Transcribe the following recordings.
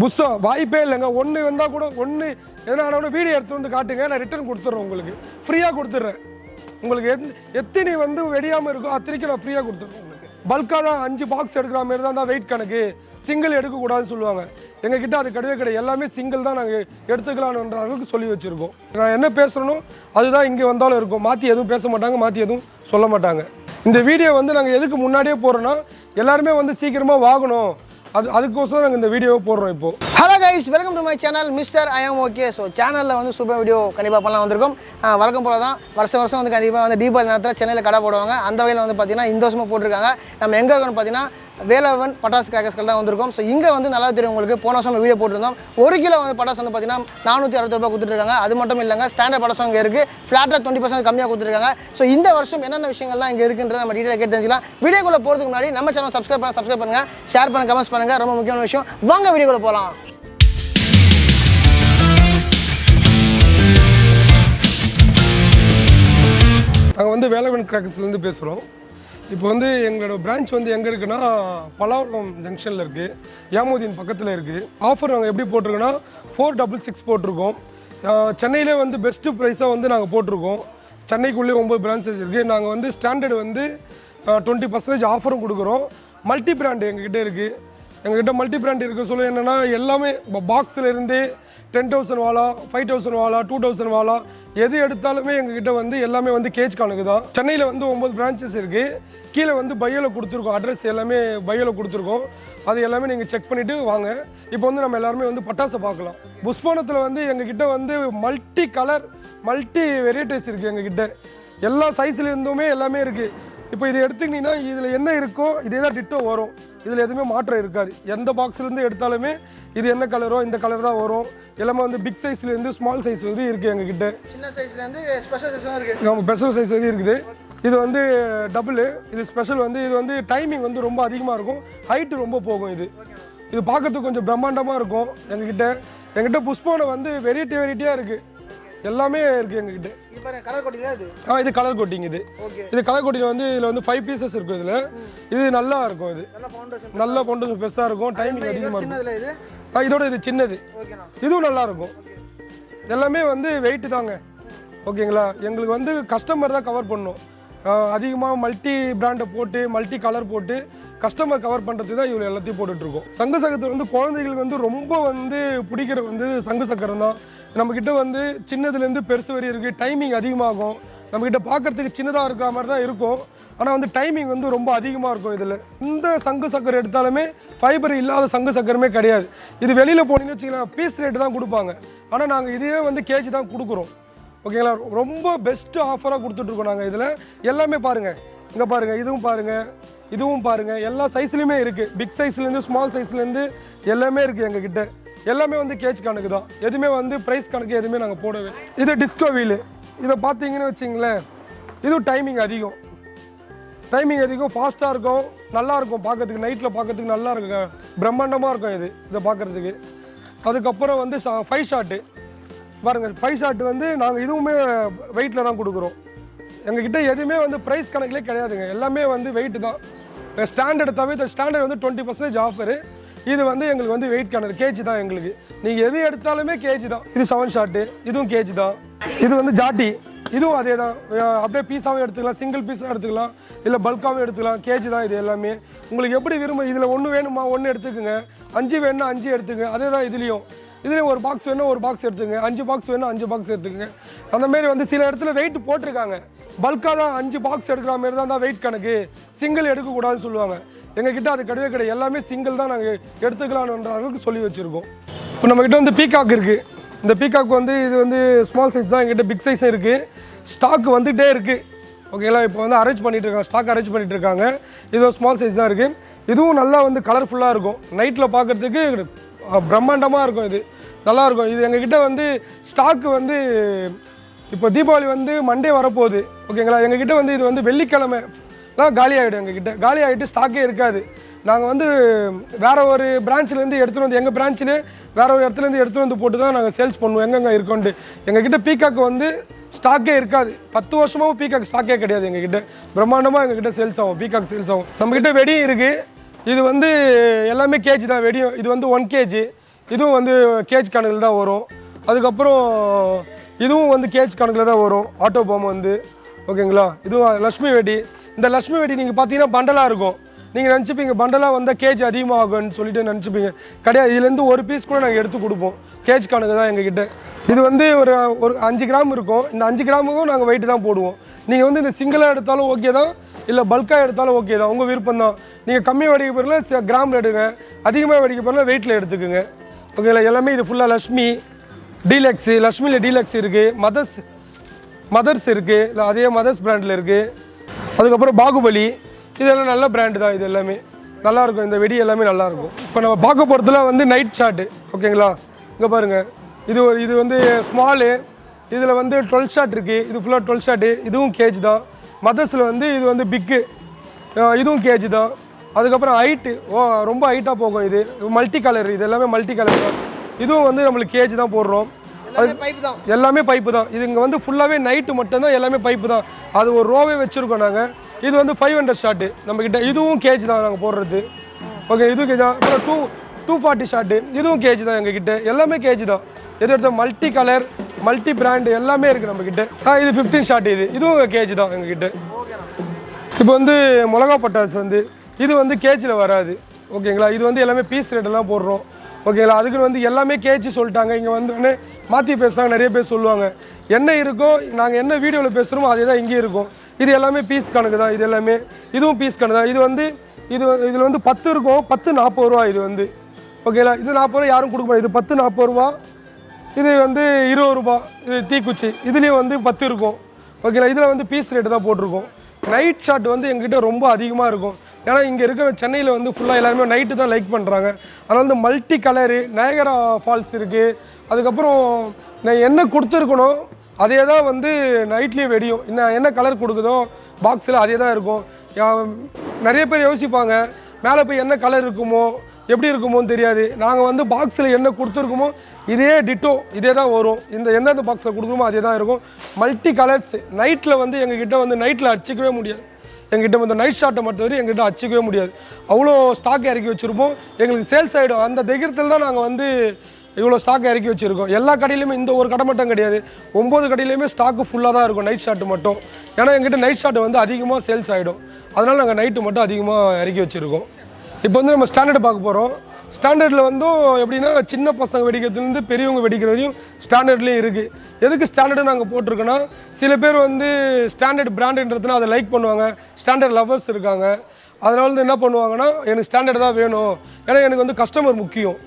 புஷ்ஷா வாய்ப்பே இல்லைங்க. ஒன்று வந்தால் கூட ஒன்று எதனா ஆனாலும் வீடியோ எடுத்து வந்து காட்டுங்க, நான் ரிட்டர்ன் கொடுத்துட்றேன். உங்களுக்கு ஃப்ரீயாக கொடுத்துட்றேன். உங்களுக்கு எத்தனை வந்து வெடியாமல் இருக்கோ அத்தனைக்கு நான் ஃப்ரீயாக கொடுத்துட்றேன். உங்களுக்கு பல்காக தான் 5 பாக்ஸ் எடுக்கிற மாதிரி தான் வெயிட் கணக்கு. சிங்கிள் எடுக்கக்கூடாதுன்னு சொல்லுவாங்க. எங்ககிட்ட அது கிடையாது. எல்லாமே சிங்கிள் தான் நாங்கள் எடுத்துக்கலான்ற அளவுக்கு சொல்லி வச்சுருக்கோம். நான் என்ன பேசுகிறனோ அதுதான் இங்கே வந்தாலும் இருக்கும். மாற்றி எதுவும் பேச மாட்டாங்க, மாற்றி எதுவும் சொல்ல மாட்டாங்க. இந்த வீடியோ வந்து நாங்கள் எதுக்கு முன்னாடியே போடுறோன்னா எல்லாருமே வந்து சீக்கிரமாக வாங்கணும், அதுக்கோசரம் நாங்கள் இந்த வீடியோவை போடுறோம். இப்போ hello guys, welcome to my channel mister I am okay. So சேனலில் வந்து சூப்பர் வீடியோ கண்டிப்பாக பண்ணலாம் வந்திருக்கும். வழக்கம் போல தான் வருஷம் வந்து கண்டிப்பாக வந்து தீபாவளி நேரத்தில் சென்னையில் கடை போடுவாங்க. அந்த வகையில் வந்து பார்த்தீங்கன்னா இந்த வருஷமாக போட்டிருக்காங்க. நம்ம எங்கே இருக்கோம்னு பார்த்தீங்கன்னா வேலவன் பட்டாசு கிராக்கர்ஸ்கள் தான் வந்திருக்கும். ஸோ இங்கே வந்து நல்லா தெரியும் உங்களுக்கு, போன வருஷம் வீடியோ போட்டிருந்தோம். 1 கிலோ வந்து பட்டாசு வந்து பார்த்தீங்கன்னா 460 ரூபாய் கொடுத்துருக்காங்க. அது மட்டும் இல்லைங்க, ஸ்டாண்டர்ட் பட்டாசு இங்கே இருக்குது. ஃப்ளாட்டாக 20% கம்மியாக கொடுத்துருக்காங்க. ஸோ இந்த வருஷம் என்னென்ன விஷயங்கள்லாம் இங்கே இருக்குன்றதை நம்ம டீட்டெயில் கேட்டு தெரிஞ்சுக்கலாம். வீடியோக்குள்ளே போகிறதுக்கு முன்னாடி நம்ம சேனல் சப்ஸ்கிரைப் பண்ணுங்கள், ஷேர் பண்ணுங்கள், கமெண்ட்ஸ் பண்ணுங்கள். ரொம்ப முக்கியமான விஷயம். வாங்க வீடியோக்குள்ளே போகலாம். நாங்கள் வந்து வேலவன் கிராக்கர்ஸ்லேருந்து பேசுகிறோம். இப்போ வந்து எங்களோட பிரான்ச் வந்து எங்கே இருக்குன்னா பல்லாவரம் ஜங்ஷனில் இருக்குது, யாமோதீன் பக்கத்தில் இருக்குது. ஆஃபர் நாங்கள் எப்படி போட்டிருக்கோன்னா 466 போட்டிருக்கோம். சென்னையிலே வந்து பெஸ்ட்டு ப்ரைஸாக வந்து நாங்கள் போட்டிருக்கோம். சென்னைக்குள்ளே 9 பிரான்ச்சஸ் இருக்குது. நாங்கள் வந்து ஸ்டாண்டர்டு வந்து 20% ஆஃபரும் கொடுக்குறோம். மல்டி பிராண்டு எங்ககிட்ட இருக்குது. எங்ககிட்ட மல்டி பிராண்ட் இருக்குது. சொல்ல என்னென்னா எல்லாமே பாக்ஸில் இருந்து 10,000 வாலா, 5,000 வாலா, 2,000 வாலா எது எடுத்தாலுமே எங்ககிட்ட வந்து எல்லாமே வந்து கேஜ் கணக்கு தான். சென்னையில் வந்து 9 பிரான்ச்சஸ் இருக்குது. கீழே வந்து பையோவில் கொடுத்துருக்கோம். அட்ரஸ் எல்லாமே பையோவில் கொடுத்துருக்கோம். அது எல்லாமே நீங்கள் செக் பண்ணிவிட்டு வாங்க. இப்போ வந்து நம்ம எல்லாருமே வந்து பட்டாசை பார்க்கலாம். புஷ்பவனத்தில் வந்து எங்ககிட்ட வந்து மல்டி கலர், மல்டி வெரைட்டிஸ் இருக்குது. எங்ககிட்ட எல்லா சைஸ்லேருந்துமே எல்லாமே இருக்குது. இப்போ இது எடுத்துக்கிட்டிங்கன்னா இதில் என்ன இருக்கோ இதே தான் டிட்டோ வரும். இதில் எதுவுமே மாற்றம் இருக்காது. எந்த பாக்ஸ்லேருந்து எடுத்தாலுமே இது என்ன கலரோ இந்த கலர் தான் வரும். எல்லாமே வந்து பிக் சைஸ்லேருந்து ஸ்மால் சைஸ் வரையும் இருக்குது எங்ககிட்ட. சின்ன சைஸ்லேருந்து ஸ்பெஷல் சைஸ் இருக்குது. நம்ம ஸ்பெஷல் சைஸ் வரையும் இருக்குது. இது வந்து டபுள், இது ஸ்பெஷல். வந்து இது வந்து டைமிங் வந்து ரொம்ப அதிகமாக இருக்கும், ஹைட்டு ரொம்ப போகும். இது பார்க்கறதுக்கு கொஞ்சம் பிரம்மாண்டமாக இருக்கும். எங்ககிட்ட புஷ்பவனம் வந்து வெரைட்டியாக இருக்குது. எல்லாமே இருக்குது எங்ககிட்ட. கலர் கோட்டிங் இது. இது கலர் கோட்டிங். இது கலர் கோட்டிங் வந்து இதில் வந்து 5 பீசஸ் இருக்கும். இது நல்லா இருக்கும். இது நல்ல ஃபவுண்டேஷன் பெருசாக இருக்கும், டைமிங் அதிகமாக இருக்கும். இதோட இது சின்னது, இதுவும் நல்லா இருக்கும். எல்லாமே வந்து வெயிட் தாங்க. ஓகேங்களா, எங்களுக்கு வந்து கஸ்டமர் தான் கவர் பண்ணணும். அதிகமாக மல்டி பிராண்டை போட்டு மல்டி கலர் போட்டு கஸ்டமர் கவர் பண்ணுறதுக்கு தான் இவ்வளோ எல்லாத்தையும் போட்டுட்ருக்கோம். சங்கு சக்கரத்தில் வந்து குழந்தைகளுக்கு வந்து ரொம்ப வந்து பிடிக்கிற வந்து சங்கு சக்கரம் தான். நம்மக்கிட்ட வந்து சின்னதுலேருந்து பெருசு வரை இருக்குது. டைமிங் அதிகமாகும். நம்மக்கிட்ட பார்க்குறதுக்கு சின்னதாக இருக்கிற மாதிரி தான் இருக்கும், ஆனால் வந்து டைமிங் வந்து ரொம்ப அதிகமாக இருக்கும். இதில் இந்த சங்கு சக்கரம் எடுத்தாலுமே ஃபைபர் இல்லாத சங்கு சக்கரமே கிடையாது. இது வெளியில் போனீங்கன்னு வச்சிங்கன்னா பீஸ் ரேட்டு தான் கொடுப்பாங்க, ஆனால் நாங்கள் இதே வந்து கேஜி தான் கொடுக்குறோம். ஓகேங்களா, ரொம்ப பெஸ்ட்டு ஆஃபராக கொடுத்துட்ருக்கோம் நாங்கள். இதில் எல்லாமே பாருங்கள், இங்கே பாருங்கள், இதுவும் பாருங்கள், எல்லா சைஸ்லையுமே இருக்குது. பிக் சைஸ்லேருந்து ஸ்மால் சைஸ்லேருந்து எல்லாமே இருக்குது எங்ககிட்ட. எல்லாமே வந்து கேஜ் கணக்கு தான். எதுவுமே வந்து ப்ரைஸ் கணக்கு எதுவுமே நாங்கள் போடவே. இது டிஸ்கோ வீலு. இதை பார்த்தீங்கன்னு வச்சிங்களேன், இதுவும் டைமிங் அதிகம், ஃபாஸ்ட்டாக இருக்கும், நல்லாயிருக்கும் பார்க்கறதுக்கு. நைட்டில் பார்க்கறதுக்கு நல்லா இருக்குங்க, பிரம்மாண்டமாக இருக்கும் இதை பார்க்குறதுக்கு. அதுக்கப்புறம் வந்து 5 ஷாட்டு பாருங்கள். 5 ஷாட்டு வந்து நாங்கள் இதுவுமே வெயிட்டில் தான் கொடுக்குறோம். எங்ககிட்ட எதுவுமே வந்து ப்ரைஸ் கணக்கிலே கிடையாதுங்க. எல்லாமே வந்து வெயிட்டு தான். ஸ்டாண்டர்டு தவிர ஸ்டாண்டர்ட் வந்து 20% ஆஃபரு. இது வந்து எங்களுக்கு வந்து வெயிட் கணக்கு கேஜி தான். எங்களுக்கு நீங்கள் எது எடுத்தாலுமே கேஜி தான். இது 7 ஷாட்டு, இதுவும் கேஜி தான். இது வந்து ஜாட்டி, இதுவும் அதே தான். அப்படியே பீஸாகவும் எடுத்துக்கலாம், சிங்கிள் பீஸாக எடுத்துக்கலாம், இல்லை பல்காகவும் எடுத்துக்கலாம். கேஜி தான் இது எல்லாமே. உங்களுக்கு எப்படி விரும்ப, இதில் 1 வேணுமா 1 எடுத்துக்கோங்க, 5 வேணும்னா 5 எடுத்துக்கங்க. அதே தான் இதுலேயும் ஒரு பாக்ஸ் வேணும் 1 பாக்ஸ் எடுத்துங்க, 5 பாக்ஸ் வேணும் 5 பாக்ஸ் எடுத்துக்கங்க. அந்தமாரி வந்து சில இடத்துல வெயிட் போட்டிருக்காங்க. பல்காக தான் 5 பாக்ஸ் எடுக்கிற மாரி தான் வெயிட் கணக்கு, சிங்கிள் எடுக்கக்கூடாதுன்னு சொல்லுவாங்க. எங்ககிட்ட அது கிடையாது. எல்லாமே சிங்கிள் தான் நாங்கள் எடுத்துக்கலான்ற அளவுக்கு சொல்லி வச்சுருக்கோம். இப்போ நம்மக்கிட்ட வந்து பீகாக் இருக்குது. இந்த பீகாக் வந்து இது வந்து ஸ்மால் சைஸ் தான். எங்ககிட்ட பிக் சைஸும் இருக்குது. ஸ்டாக் வந்துகிட்டே இருக்குது. ஓகேங்களா, இப்போ வந்து அரேஞ்ச் பண்ணிகிட்ருக்காங்க, ஸ்டாக் அரேஞ்ச் பண்ணிகிட்ருக்காங்க. இதுவும் ஸ்மால் சைஸ் தான் இருக்குது. இதுவும் நல்லா வந்து கலர்ஃபுல்லாக இருக்கும். நைட்டில் பார்க்குறதுக்கு பிரம்மாண்டமாக இருக்கும். இது நல்லாயிருக்கும். இது எங்ககிட்ட வந்து ஸ்டாக்கு வந்து இப்போ தீபாவளி வந்து மண்டே வரப்போகுது. ஓகேங்களா, எங்ககிட்ட வந்து இது வந்து வெள்ளிக்கிழமைலாம் காலி ஆகிடும். எங்ககிட்ட காலி ஆகிட்டு ஸ்டாக்கே இருக்காது. நாங்கள் வந்து வேறு ஒரு பிரான்ச்சிலேருந்து எடுத்துகிட்டு வந்து, எங்கள் பிரான்ச்சிலே வேறு ஒரு இடத்துலேருந்து எடுத்துகிட்டு வந்து போட்டு தான் நாங்கள் சேல்ஸ் பண்ணுவோம். எங்கெங்கே இருக்கோன்ட்டு எங்ககிட்ட பீகாக் வந்து ஸ்டாக்கே இருக்காது. 10 வருஷமாகவும் பீகாக் ஸ்டாக்கே கிடையாது. எங்ககிட்ட பிரம்மாண்டமாக எங்ககிட்ட சேல்ஸ் ஆகும், பீகாக் சேல்ஸ் ஆகும். நம்மக்கிட்ட வெடியும் இருக்குது. இது வந்து எல்லாமே கேஜி தான். வெடியும் இது வந்து 1 kg, இதுவும் வந்து கேஜ் கணக்கில் தான் வரும். அதுக்கப்புறம் இதுவும் வந்து கேஜ் கணக்கில் தான் வரும். ஆட்டோ பாம் வந்து ஓகேங்களா. இதுவும் லக்ஷ்மி வெடி. இந்த லக்ஷ்மி வெடி நீங்கள் பார்த்தீங்கன்னா பண்டலாக இருக்கும். நீங்கள் நினச்சிப்பீங்க பண்டலாக வந்தால் கேஜ் அதிகமாகும்னு சொல்லிட்டு நினச்சிப்பீங்க. கிடையாது, இதுலேருந்து ஒரு பீஸ் கூட நாங்கள் எடுத்து கொடுப்போம். கேஜ் கணக்கு தான் எங்ககிட்ட. இது வந்து ஒரு 5 கிராம் இருக்கும். இந்த 5 கிராமுக்கும் நாங்கள் வெயிட்டு தான் போடுவோம். நீங்கள் வந்து இந்த சிங்கிளாக எடுத்தாலும் ஓகே தான், இல்லை பல்காக எடுத்தாலும் ஓகே தான், உங்கள் விருப்பம் தான். நீங்கள் கம்மியாக வெடிக்க போகிறல கிராமில் எடுங்க, அதிகமாக வெடிக்க போகிறல வெயிட்டில் எடுத்துக்கோங்க. ஓகேங்களா. எல்லாமே இது ஃபுல்லாக லக்ஷ்மி டீலக்ஸு, லக்ஷ்மியில் டீலக்ஸ் இருக்குது, மதர்ஸ் இருக்குது, இல்லை அதே மதர்ஸ் பிராண்டில் இருக்குது. அதுக்கப்புறம் பாகுபலி, இதெல்லாம் நல்ல பிராண்டு தான். இது எல்லாமே நல்லாயிருக்கும். இந்த வெடி எல்லாமே நல்லாயிருக்கும். இப்போ நம்ம பார்க்க போகிறதுல வந்து நைட் ஷாட்டு. ஓகேங்களா. இங்கே பாருங்கள், இது வந்து ஸ்மாலு. இதில் வந்து 12 ஷாட் இருக்குது. இது ஃபுல்லாக 12 ஷாட்டு. இதுவும் கேஜ் தான். மதர்ஸில் வந்து இது வந்து பிக்கு, இதுவும் கேஜ் தான். அதுக்கப்புறம் ஹைட்டு ரொம்ப ஹைட்டாக போகும். இது மல்டி கலர், இது எல்லாமே மல்டி கலர் தான். இதுவும் வந்து நம்மளுக்கு கேஜ் தான் போடுறோம். எல்லாமே பைப்பு தான். இது இங்கே வந்து ஃபுல்லாகவே நைட்டு மட்டும்தான், எல்லாமே பைப்பு தான். அது ஒரு ரோவே வச்சுருக்கோம் நாங்கள். இது வந்து 500 ஷாட்டு நம்மக்கிட்ட. இதுவும் கேஜ் தான் நாங்கள் போடுறது. ஓகே, இதுவும் கேஜ் தான். அப்புறம் 240 ஷாட்டு, இதுவும் கேஜ் தான் எங்ககிட்ட. எல்லாமே கேஜ் தான். எது எடுத்தால் மல்டி கலர், மல்டி பிராண்டு எல்லாமே இருக்குது நம்மக்கிட்ட. இது 15 ஷாட்டு. இதுவும் கேஜ் தான் எங்ககிட்ட. இப்போ வந்து மிளகா பட்டாசு வந்து இது வந்து கேஜில் வராது. ஓகேங்களா. இது வந்து எல்லாமே பீஸ் ரேட்டெல்லாம் போடுறோம். ஓகேங்களா. அதுக்கு வந்து எல்லாமே கேஜி சொல்லிட்டாங்க. இங்கே வந்து மாற்றி பேசுகிறாங்க, நிறைய பேர் சொல்லுவாங்க. என்ன இருக்கோ நாங்கள் என்ன வீடியோவில் பேசுகிறோமோ அதே தான் இங்கேயும் இருக்கும். இது எல்லாமே பீஸ் கணக்கு தான். இது எல்லாமே இதுவும் பீஸ் கணக்கு தான். இது வந்து இதில் வந்து 10 இருக்கும். 10 40 ரூபா. இது வந்து ஓகேங்களா. இது 40 ரூபா யாரும் கொடுக்க முடியாது. இது 10 40 ரூபா. இது வந்து 20 ரூபா. இது தீக்குச்சி. இதுலேயும் வந்து 10 இருக்கும். ஓகேங்களா. இதில் வந்து பீஸ் ரேட்டு தான் போட்டிருக்கோம். நைட் ஷாட் வந்து எங்ககிட்ட ரொம்ப அதிகமாக இருக்கும். ஏன்னா இங்கே இருக்கிற சென்னையில் வந்து ஃபுல்லாக எல்லாருமே நைட்டு தான் லைக் பண்ணுறாங்க. அதனால் வந்து மல்டி கலரு, நயகரா ஃபால்ஸ் இருக்குது. அதுக்கப்புறம் நான் என்ன கொடுத்துருக்கணும் அதே தான் வந்து நைட்லேயும் வெடியும். இன்னும் என்ன கலர் கொடுக்குதோ பாக்ஸில் அதே தான் இருக்கும். நிறைய பேர் யோசிப்பாங்க மேலே போய் என்ன கலர் இருக்குமோ எப்படி இருக்குமோன்னு தெரியாது. நாங்கள் வந்து பாக்ஸில் என்ன கொடுத்துருக்கோமோ இதே டிட்டோ இதே தான் வரும். எந்தெந்த பாக்ஸில் கொடுக்குறோமோ அதே தான் இருக்கும். Multi colours. நைட்டில் வந்து எங்ககிட்ட வந்து நைட்டில் அடிச்சிக்கவே முடியாது. எங்ககிட்ட வந்து நைட் ஷாட்டை மட்டும் எங்ககிட்ட அடிச்சிக்கவே முடியாது. அவ்வளோ ஸ்டாக் இறக்கி வச்சுருப்போம். எங்களுக்கு சேல்ஸ் ஆகிடும். அந்த தைரியத்தில் தான் நாங்கள் வந்து இவ்வளோ ஸ்டாக் இறக்கி வச்சுருக்கோம். எல்லா கடையிலையுமே இந்த ஒரு கடை மட்டும் கிடையாது, 9 கடையிலையுமே ஸ்டாக்கு ஃபுல்லாக தான் இருக்கும் நைட் ஷாட்டு மட்டும். ஏன்னா எங்கிட்ட நைட் ஷாட்டு வந்து அதிகமாக சேல்ஸ் ஆகிடும். அதனால் நாங்கள் நைட்டு மட்டும் அதிகமாக இறக்கி வச்சுருக்கோம். இப்போ வந்து நம்ம ஸ்டாண்டர்டு பார்க்க போகிறோம். ஸ்டாண்டர்டில் வந்து எப்படின்னா சின்ன பசங்க வெடிக்கிறதுலேருந்து பெரியவங்க வெடிக்கிற வரையும் ஸ்டாண்டர்ட்லேயும் இருக்குது. எதுக்கு ஸ்டாண்டர்டு நாங்கள் போட்டிருக்கோன்னா, சில பேர் வந்து ஸ்டாண்டர்ட் பிராண்டுன்றதுனா அதை லைக் பண்ணுவாங்க. ஸ்டாண்டர்ட் லவர்ஸ் இருக்காங்க. அதனால வந்து என்ன பண்ணுவாங்கன்னா, எனக்கு ஸ்டாண்டர்ட் தான் வேணும், ஏன்னா எனக்கு வந்து கஸ்டமர் முக்கியம்.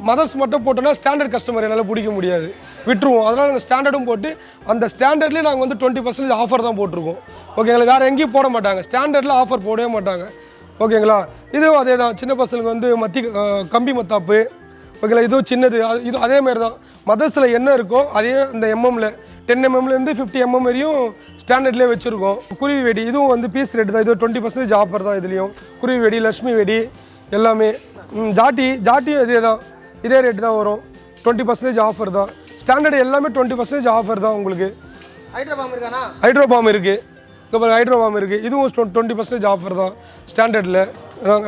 மதர்ஸ் மட்டும் போட்டோன்னா ஸ்டாண்டர்ட் கஸ்டமர் என்னால் பிடிக்க முடியாது, விட்டுருவோம். அதனால் நாங்கள் ஸ்டாண்டர்டும் போட்டு அந்த ஸ்டாண்டர்ட்லேயே நாங்கள் வந்து 20% ஆஃபர் தான் போட்டிருக்கோம். ஓகேங்களா. வேறு எங்கேயும் போட மாட்டாங்க, ஸ்டாண்டர்டில் ஆஃபர் போடவே மாட்டாங்க. ஓகேங்களா. இதுவும் அதே தான். சின்ன பசங்களுக்கு வந்து கம்பி மத்தாப்பு. ஓகேங்களா. இதுவும் சின்னது. இது அதேமாரி தான். மதர்ஸில் என்ன இருக்கோ அதே இந்த எம்எம்மில் 10 mmலேருந்து 50 mm வரையும் ஸ்டாண்டர்ட்லேயே வச்சுருக்கோம். குருவி வெடி இதுவும் வந்து பீஸ் ரேட்டு தான். இது 20% ஆஃபர் தான். இதுலேயும் குருவி வெடி, லக்ஷ்மி வெடி எல்லாமே. ஜாட்டியும் இதே தான், இதே ரேட்டு தான் வரும். 20% ஆஃபர் தான். ஸ்டாண்டர்டு எல்லாமே 20% ஆஃபர் தான் உங்களுக்கு. ஹைட்ரோபாம் இருக்குது. இப்போ ஹைட்ரோபாம் இருக்குது. இதுவும் 20% ஆஃபர் தான் ஸ்டாண்டர்டில்.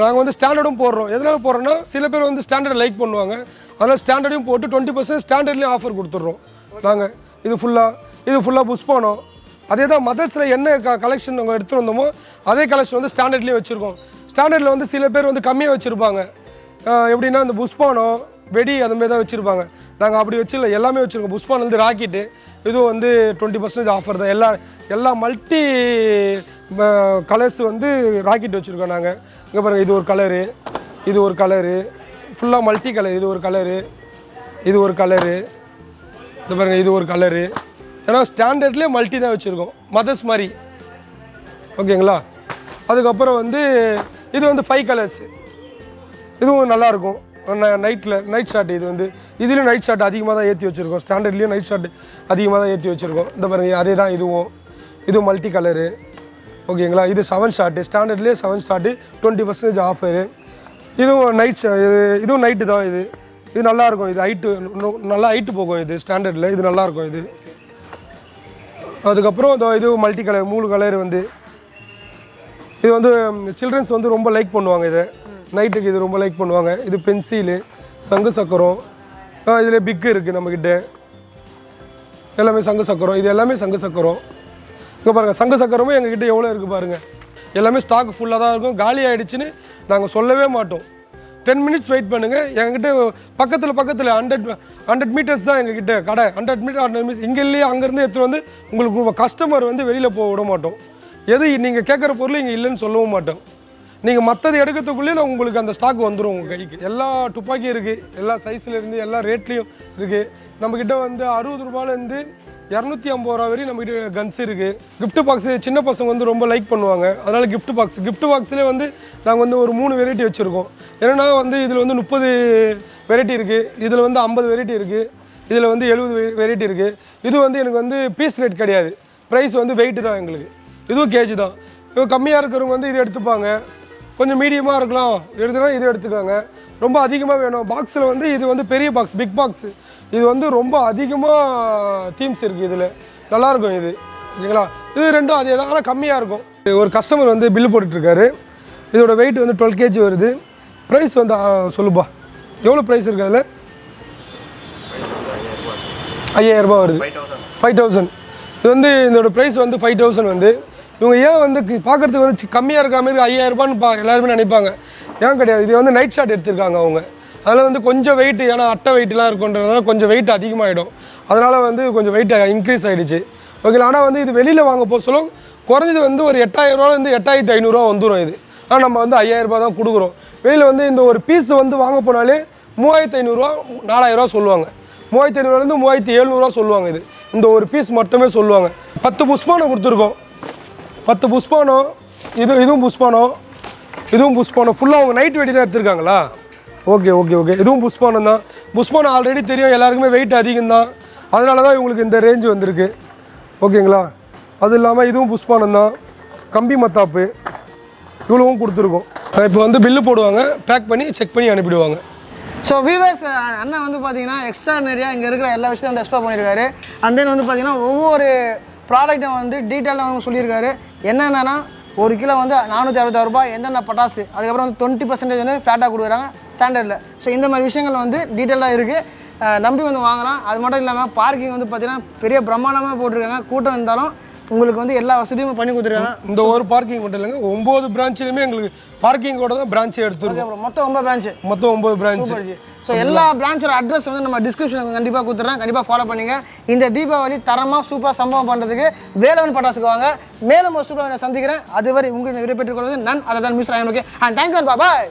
நாங்கள் வந்து ஸ்டாண்டர்டும் போடுறோம். எதனால் போடுறோன்னா, சில பேர் வந்து ஸ்டாண்டர்ட் லைக் பண்ணுவாங்க. அதனால் ஸ்டாண்டர்டையும் போட்டு 20% ஸ்டாண்டர்ட்லேயும் ஆஃபர் கொடுத்துட்றோம் நாங்கள். இது ஃபுல்லாக புஷ்பானம். அதே தான் மதர்ஸில் என்ன கலெக்ஷன் நாங்கள் எடுத்துகிட்டு வந்தோமோ அதே கலெக்ஷன் வந்து ஸ்டாண்டர்ட்லேயும் வச்சுருக்கோம். ஸ்டாண்டர்டில் வந்து சில பேர் வந்து கம்மியாக வச்சுருப்பாங்க. எப்படின்னா இந்த புஷ்பானம் வெடி அதுமாரி தான் வச்சுருப்பாங்க. நாங்கள் அப்படி வச்சுல எல்லாமே வச்சுருக்கோம். புஷ்பான் வந்து ராக்கெட்டு இதுவும் வந்து 20% ஆஃபர் தான். எல்லா மல்டி கலர்ஸ் வந்து ராக்கெட் வச்சுருக்கோம் நாங்கள். இங்கே பாருங்கள், இது ஒரு கலரு ஃபுல்லாக மல்டி கலர். இது ஒரு கலரு, இது பாருங்கள், இது ஒரு கலரு. ஏன்னா ஸ்டாண்டர்ட்லேயே மல்டி தான் வச்சுருக்கோம், மதர்ஸ் மாதிரி. ஓகேங்களா. அதுக்கப்புறம் வந்து இது வந்து 5 கலர்ஸ். இதுவும் நல்லாயிருக்கும். Night shot. இது வந்து இதுலேயும் நைட் ஷாட் அதிகமாக தான் ஏற்றி வச்சுருக்கோம். ஸ்டாண்டர்ட்லேயும் நைட் ஷாட் அதிகமாக தான் ஏற்றி வச்சுருக்கோம். இந்த பாருங்கள், அதே தான் இதுவும் மல்டி கலரு. ஓகேங்களா. இது 7 ஷாட்டு. ஸ்டாண்டர்ட்லேயே 7 shot 20% offer. இதுவும் இதுவும் நைட்டு தான். இது நல்லாயிருக்கும். இது ஹைட்டு நல்லா ஹைட்டு போகும். இது ஸ்டாண்டர்டில் இது நல்லாயிருக்கும். அதுக்கப்புறம் இது மல்டி கலர் 3 கலர் வந்து இது வந்து சில்ட்ரன்ஸ் வந்து ரொம்ப லைக் பண்ணுவாங்க. இதை நைட்டுக்கு இது ரொம்ப லைக் பண்ணுவாங்க. இது பென்சிலு, சங்கு சக்கரம், இதில் பிக்கு இருக்குது நம்மக்கிட்ட, எல்லாமே சங்கு சக்கரம். இது எல்லாமே சங்கு சக்கரம். இங்கே பாருங்கள், சங்கு சக்கரமும் எங்ககிட்ட எவ்வளோ இருக்குது பாருங்கள். எல்லாமே ஸ்டாக் ஃபுல்லாக தான் இருக்கும். காலி ஆகிடுச்சின்னு நாங்கள் சொல்லவே மாட்டோம். 10 மினிட்ஸ் வெயிட் பண்ணுங்கள். எங்ககிட்ட பக்கத்தில் 100 மீட்டர்ஸ் தான் எங்ககிட்ட கடை. 100 மீட்டர்ஸ் இங்கே இல்லையே, அங்கேருந்து எடுத்துகிட்டு வந்து உங்களுக்கு கஸ்டமர் வந்து வெளியில் போக விட மாட்டோம். எது நீங்கள் கேட்குற பொருள் இங்கே இல்லைன்னு சொல்லவும் மாட்டோம். நீங்கள் மற்றது எடுக்கிறதுக்குள்ளேயே உங்களுக்கு அந்த ஸ்டாக் வந்துடும் உங்கள் கைக்கு. எல்லா துப்பாக்கி இருக்குது, எல்லா சைஸ்லேருந்து எல்லா ரேட்லேயும் இருக்குது. நம்மக்கிட்ட வந்து 60 ரூபாயிலேருந்து 250 ரூபா வரையும் நம்மகிட்ட கன்ஸ் இருக்குது. கிஃப்ட் பாக்ஸு சின்ன பசங்க வந்து ரொம்ப லைக் பண்ணுவாங்க. அதனால் கிஃப்ட் பாக்ஸ்லேயே வந்து நாங்கள் வந்து ஒரு 3 வெரைட்டி வச்சுருக்கோம். ஏன்னா வந்து இதில் வந்து 30 வெரைட்டி இருக்குது, இதில் வந்து 50 வெரைட்டி இருக்குது, இதில் வந்து 70 வெரைட்டி இருக்குது. இது வந்து எனக்கு வந்து பீஸ் ரேட் கிடையாது, ப்ரைஸ் வந்து வெயிட்டு தான் எங்களுக்கு. இதுவும் கேஜி தான். இப்போ கம்மியாக இருக்கிறவங்க வந்து இது எடுத்துப்பாங்க. கொஞ்சம் மீடியமாக இருக்கலாம் எடுத்துனா இது எடுத்துக்காங்க. ரொம்ப அதிகமாக வேணும் பாக்ஸில் வந்து இது வந்து பெரிய பாக்ஸ், பிக் பாக்ஸு. இது வந்து ரொம்ப அதிகமாக தீம்ஸ் இருக்குது இதில். நல்லாயிருக்கும் இது, ஓகேங்களா? இது ரெண்டும் அதே தான், ஆனால் கம்மியாக இருக்கும். ஒரு கஸ்டமர் வந்து பில்லு போட்டுட்ருக்காரு. இதோட வெயிட் வந்து 12 kg வருது. ப்ரைஸ் வந்து சொல்லுப்பா, எவ்வளோ ப்ரைஸ் இருக்குது அதில்? 5000 ரூபா வருது. 5000. இது வந்து இதோட ப்ரைஸ் வந்து 5000 வந்து. இவங்க ஏன் வந்து பார்க்குறதுக்கு வந்து கம்மியாக இருக்கிற மாதிரி 5000 ரூபான்னு எல்லாருமே நினைப்பாங்க. ஏன் கிடையாது, இது வந்து நைட் ஷாட் எடுத்திருக்காங்க அவங்க. அதில் வந்து கொஞ்சம் வெயிட், ஏன்னா அட்டை வெயிட்லாம் இருக்குன்றதுனால கொஞ்சம் வெயிட் அதிகமாகிடும். அதனால் வந்து கொஞ்சம் வெயிட் இன்க்ரீஸ் ஆகிடுச்சு, ஓகேங்களா? ஆனால் வந்து இது வெளியில் வாங்க போக சொல்ல குறைஞ்சது வந்து ஒரு 8000 ரூபாலேருந்து 8500 வந்துடும் இது. ஆனால் நம்ம வந்து 5000 ரூபா தான் கொடுக்குறோம். வெளியில் வந்து இந்த ஒரு பீஸ் வந்து வாங்க போனாலே 3500 4000 சொல்லுவாங்க. 3500 3700 சொல்லுவாங்க. இது இந்த ஒரு பீஸ் மட்டுமே சொல்லுவாங்க. 10 புஷ்பானம் கொடுத்துருக்கோம். 10 புஷ்பானம். இதுவும் புஷ்பானம், இதுவும் புஷ்பானம். ஃபுல்லாக அவங்க நைட் வெடி தான் எடுத்துருக்காங்களா? ஓகே. இதுவும் புஷ்பானம் தான். புஷ்பானம் ஆல்ரெடி தெரியும் எல்லாருக்குமே, வெயிட் அதிகம் தான். அதனால தான் இவங்களுக்கு இந்த ரேஞ்சு வந்திருக்கு, ஓகேங்களா? அது இல்லாமல் இதுவும் புஷ்பானம் தான். கம்பி மத்தாப்பு இவ்வளவும் கொடுத்துருக்கோம். இப்போ வந்து பில்லு போடுவாங்க, பேக் பண்ணி செக் பண்ணி அனுப்பிடுவாங்க. ஸோ வியூவர்ஸ், அண்ணன் வந்து பார்த்தீங்கன்னா எக்ஸ்ட்ரா நிறையா இங்கே இருக்கிற எல்லா விஷயத்தையும் வந்து எக்ஸ்ப்ளோர் பண்ணியிருக்காரு. அந்த வந்து பார்த்தீங்கன்னா ஒவ்வொரு ப்ராடக்ட்டும் வந்து டீட்டெயிலாக அவங்க சொல்லியிருக்காரு. என்னென்னா 1 கிலோ வந்து 466 ரூபாய், எந்தெந்த பட்டாசு, அதுக்கப்புறம் வந்து 20% வந்து ஃப்ளாட்டாக கொடுக்குறாங்க ஸ்டாண்டர்டில். ஸோ இந்த மாதிரி விஷயங்கள் வந்து டீட்டெயிலாக இருக்குது, நம்பி வந்து வாங்கலாம். அது மட்டும் இல்லாமல் பார்க்கிங் வந்து பார்த்தீங்கன்னா பெரிய பிரம்மாண்டமாக போட்டிருக்காங்க. கூட்டம் இருந்தாலும் உங்களுக்கு வந்து எல்லா வசதியும் பண்ணி கொடுத்துருக்காங்க. இந்த ஒரு பார்க்கிங் மட்டும் இல்லைங்க, 9 பிரான்ச்லையுமே எங்களுக்கு பார்க்கிங்கோட தான் பிரான்ச்சே எடுத்துருக்கோம். மொத்தம் 9 பிரான்ச்சு. மொத்தம் 9 பிரான்ச். ஸோ எல்லா பிரான்ச்சோட அட்ரஸ் வந்து நம்ம டிஸ்கிரிப்ஷனுக்கு கண்டிப்பாக கொடுத்துட்றேன், கண்டிப்பாக ஃபாலோ பண்ணுங்க. இந்த தீபாவளி தரமாக சூப்பராக சம்பவம் பண்ணுறதுக்கு வேலவன் பட்டாசுக்கு வாங்க. மேலும் ஒரு சூப்பராக சந்திக்கிறேன். அதுவரை உங்களுக்கு விடைபெற்றுக் கொள்வது நான், அதை தான் மிஸ் ஆகும். Okay, and thank you, bye.